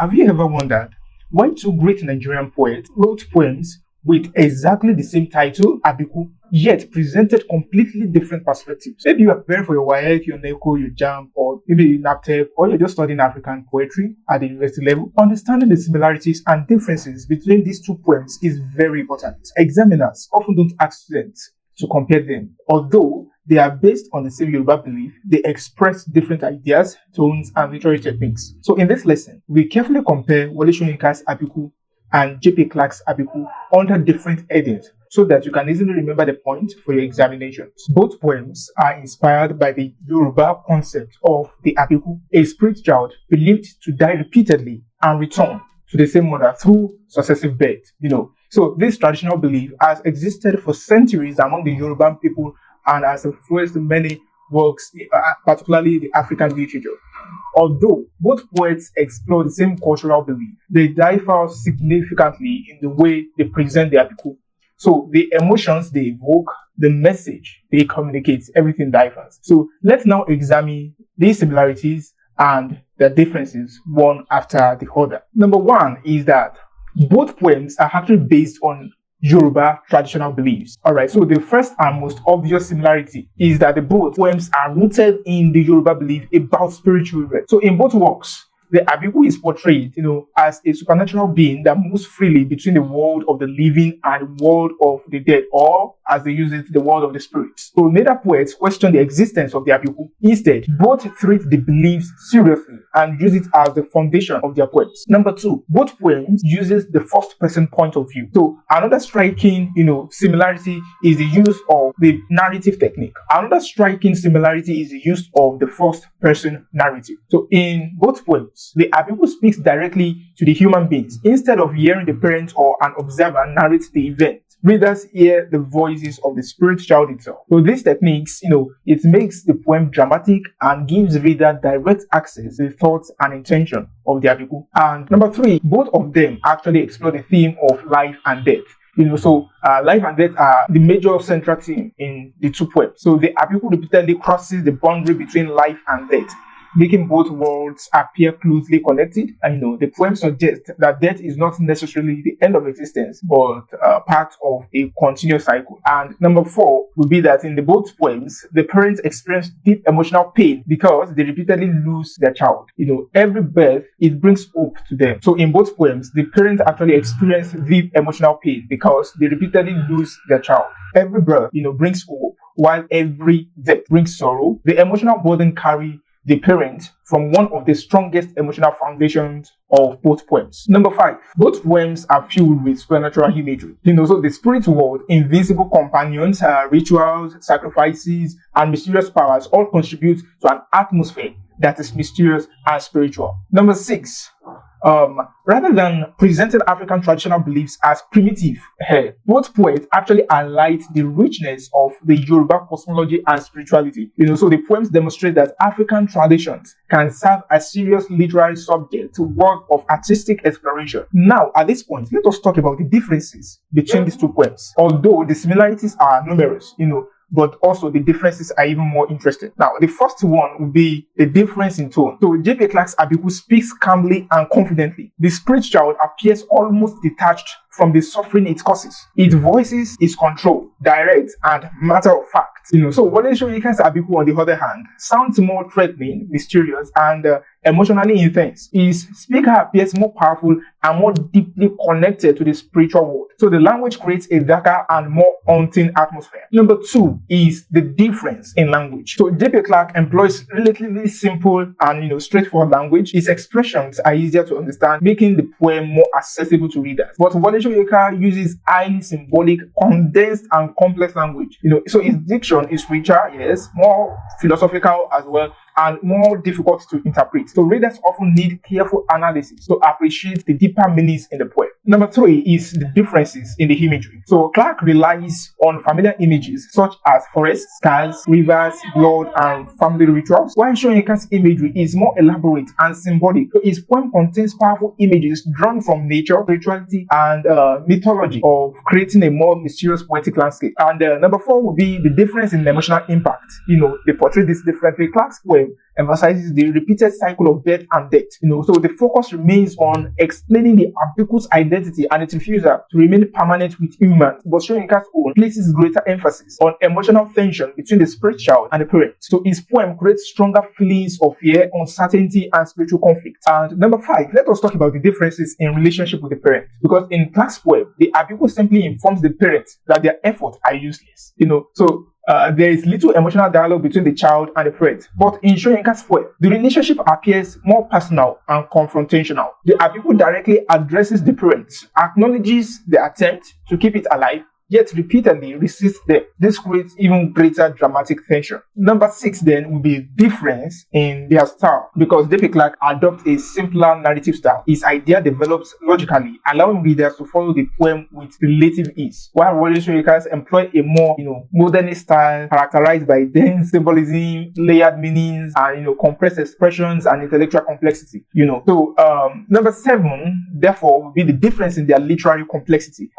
Have you ever wondered why two great Nigerian poets wrote poems with exactly the same title, Abiku, yet presented completely different perspectives? Maybe you are preparing for your WAEC, your NECO, your JAMB, or maybe NAPTEP, or you're just studying African poetry at the university level. Understanding the similarities and differences between these two poems is very important. Examiners often don't ask students to compare them, although they are based on the same Yoruba belief. They express different ideas, tones, and literary techniques. So in this lesson, we carefully compare Wole Soyinka's Abiku and J.P. Clark's Abiku under different headings so that you can easily remember the point for your examinations. Both poems are inspired by the Yoruba concept of the Abiku, a spirit child believed to die repeatedly and return to the same mother through successive birth. So this traditional belief has existed for centuries among the Yoruba people and has influenced many works, particularly the African literature. Although both poets explore the same cultural belief, they differ significantly in the way they present the Abiku. So the emotions they evoke, the message they communicate, everything differs. So let's now examine these similarities and the differences one after the other. Number one is that both poems are actually based on Yoruba traditional beliefs. Alright, so the first and most obvious similarity is that the both poems are rooted in the Yoruba belief about spiritual children. So in both works, the Abiku is portrayed, as a supernatural being that moves freely between the world of the living and the world of the dead, or as they use it, the world of the spirits. So neither poets question the existence of the Abiku. Instead, both treat the beliefs seriously and use it as the foundation of their poems. Number two, both poems uses the first person point of view. So another striking, similarity is the use of the narrative technique. Another striking similarity is the use of the first person narrative. So in both poems, the Abiku speaks directly to the human beings. Instead of hearing the parent or an observer narrate the event, readers hear the voices of the spirit child itself. So these techniques, it makes the poem dramatic and gives reader direct access to the thoughts and intention of the Abiku. And number three, both of them actually explore the theme of life and death. Life and death are the major central theme in the two poems. So the Abiku repeatedly crosses the boundary between life and death, making both worlds appear closely connected. And the poem suggests that death is not necessarily the end of existence, but part of a continuous cycle. And number four would be that in the both poems, the parents experience deep emotional pain because they repeatedly lose their child. Every birth, it brings hope to them. So in both poems, the parents actually experience deep emotional pain because they repeatedly lose their child. Every birth, brings hope, while every death brings sorrow. The emotional burden carry the parent from one of the strongest emotional foundations of both poems. Number five, both poems are filled with supernatural imagery. So the spirit world, invisible companions, rituals, sacrifices, and mysterious powers all contribute to an atmosphere that is mysterious and spiritual. Number six, rather than presenting African traditional beliefs as primitive, both poets actually highlight the richness of the Yoruba cosmology and spirituality. So the poems demonstrate that African traditions can serve as serious literary subject to work of artistic exploration. Now, at this point, let us talk about the differences between these two poems. Although the similarities are numerous, but also the differences are even more interesting. Now, the first one would be the difference in tone. So J.P. Clark's Abiku speaks calmly and confidently. The spirit child appears almost detached from the suffering it causes. Its voices is controlled, direct, and matter of fact. So Wole Soyinka's Abiku, on the other hand, sounds more threatening, mysterious, and emotionally intense. His speaker appears more powerful and more deeply connected to the spiritual world. So the language creates a darker and more haunting atmosphere. Number two is the difference in language. So J.P. Clark employs relatively simple and straightforward language. His expressions are easier to understand, making the poem more accessible to readers. But Wole Soyinka uses highly symbolic, condensed, and complex language. So his diction is richer, yes, more philosophical as well, and more difficult to interpret. So readers often need careful analysis to appreciate the deeper meanings in the poem. Number three is the differences in the imagery. So Clark relies on familiar images such as forests, skies, rivers, blood, and family rituals, while Soyinka's imagery is more elaborate and symbolic. So his poem contains powerful images drawn from nature, spirituality, and mythology, of creating a more mysterious poetic landscape. And number four would be the difference in emotional impact. They portray this differently. Clark's poem poem emphasizes the repeated cycle of birth and death. So the focus remains on explaining the Abiku's identity and its refusal to remain permanent with humans. But Soyinka's own places greater emphasis on emotional tension between the spirit child and the parent. So his poem creates stronger feelings of fear, uncertainty, and spiritual conflict. And number 5, let us talk about the differences in relationship with the parent. Because in Clark's poem, the Abiku simply informs the parent that their efforts are useless. There is little emotional dialogue between the child and the parent. But in Soyinka's poem, the relationship appears more personal and confrontational. The Abiku directly addresses the parent, acknowledges the attempt to keep it alive, yet repeatedly resists them. This creates even greater dramatic tension. Number 6 then will be difference in their style, because J.P. Clark adopts a simpler narrative style. His idea develops logically, allowing readers to follow the poem with relative ease, while Wole Soyinka employ a more modernist style characterized by dense symbolism, layered meanings, and compressed expressions and intellectual complexity. Number 7 therefore will be the difference in their literary complexity.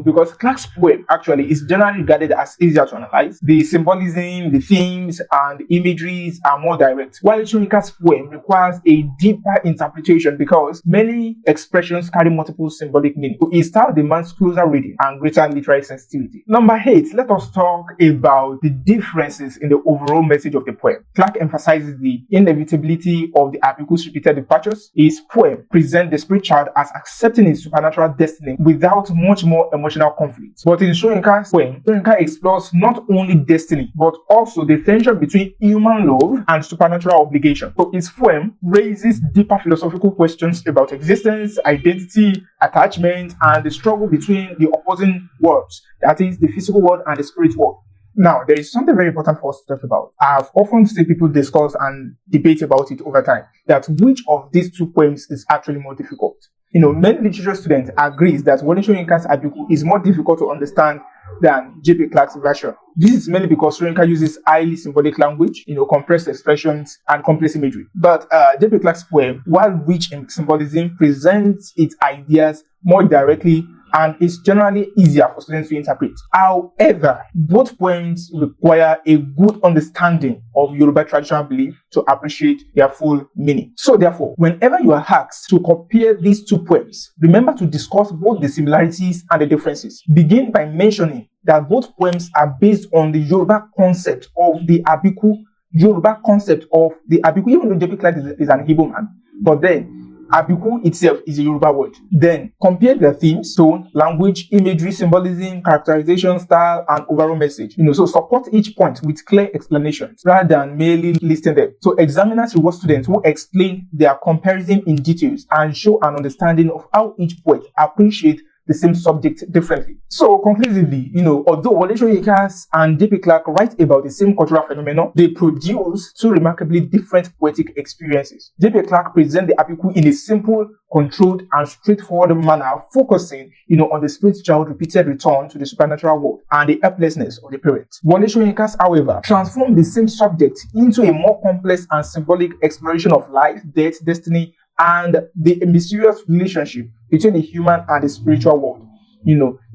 Because Clark's poem actually is generally regarded as easier to analyze. The symbolism, the themes, and the imageries are more direct, while Soyinka's poem requires a deeper interpretation because many expressions carry multiple symbolic meanings. So his style demands closer reading and greater literary sensitivity. Number 8, let us talk about the differences in the overall message of the poem. Clark emphasizes the inevitability of the Abiku's repeated departures. His poem presents the spirit child as accepting his supernatural destiny without much more emotional conflict. But in Soyinka's poem, Soyinka explores not only destiny, but also the tension between human love and supernatural obligation. So his poem raises deeper philosophical questions about existence, identity, attachment, and the struggle between the opposing worlds, that is, the physical world and the spirit world. Now, there is something very important for us to talk about. I've often seen people discuss and debate about it over time, that which of these two poems is actually more difficult. Many literature students agrees that Wole Soyinka's Abiku is more difficult to understand than J.P. Clark's version. This is mainly because Soyinka uses highly symbolic language, compressed expressions, and complex imagery. But J.P. Clark's poem, while rich in symbolism, presents its ideas more directly and is generally easier for students to interpret. However, both poems require a good understanding of Yoruba traditional belief to appreciate their full meaning. So therefore, whenever you are asked to compare these two poems, remember to discuss both the similarities and the differences. Begin by mentioning that both poems are based on the Yoruba concept of the Abiku, even though J.P. Clark is an Igbo man, but then Abiku itself is a Yoruba word. Then compare their themes, tone, language, imagery, symbolism, characterization, style, and overall message. So support each point with clear explanations rather than merely listing them. So examiners reward students who explain their comparison in details and show an understanding of how each poet appreciates the same subject differently. So conclusively, although Wole Soyinka and J.P. Clark write about the same cultural phenomenon, they produce two remarkably different poetic experiences. J.P. Clark presents the Abiku in a simple, controlled, and straightforward manner, focusing, on the spirit child's repeated return to the supernatural world and the helplessness of the parents. Wole Soyinka, however, transform the same subject into a more complex and symbolic exploration of life, death, destiny, and the mysterious relationship between the human and the spiritual world.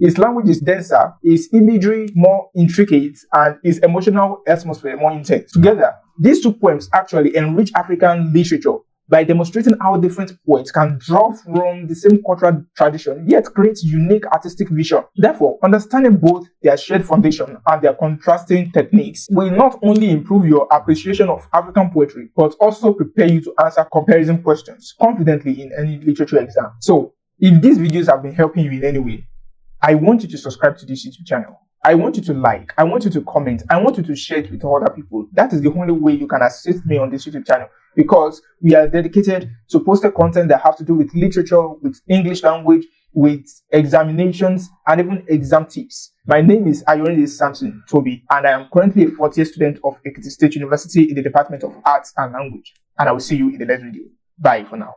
His language is denser, his imagery more intricate, and his emotional atmosphere more intense. Together, these two poems actually enrich African literature by demonstrating how different poets can draw from the same cultural tradition, yet create unique artistic vision. Therefore, understanding both their shared foundation and their contrasting techniques will not only improve your appreciation of African poetry, but also prepare you to answer comparison questions confidently in any literature exam. So, if these videos have been helping you in any way, I want you to subscribe to this YouTube channel. I want you to like, I want you to comment, I want you to share it with other people. That is the only way you can assist me on this YouTube channel, because we are dedicated to posting content that have to do with literature, with English language, with examinations, and even exam tips. My name is Ayorinde Samson Toby, and I am currently a 4th year student of Ekiti State University in the Department of Arts and Language. And I will see you in the next video. Bye for now.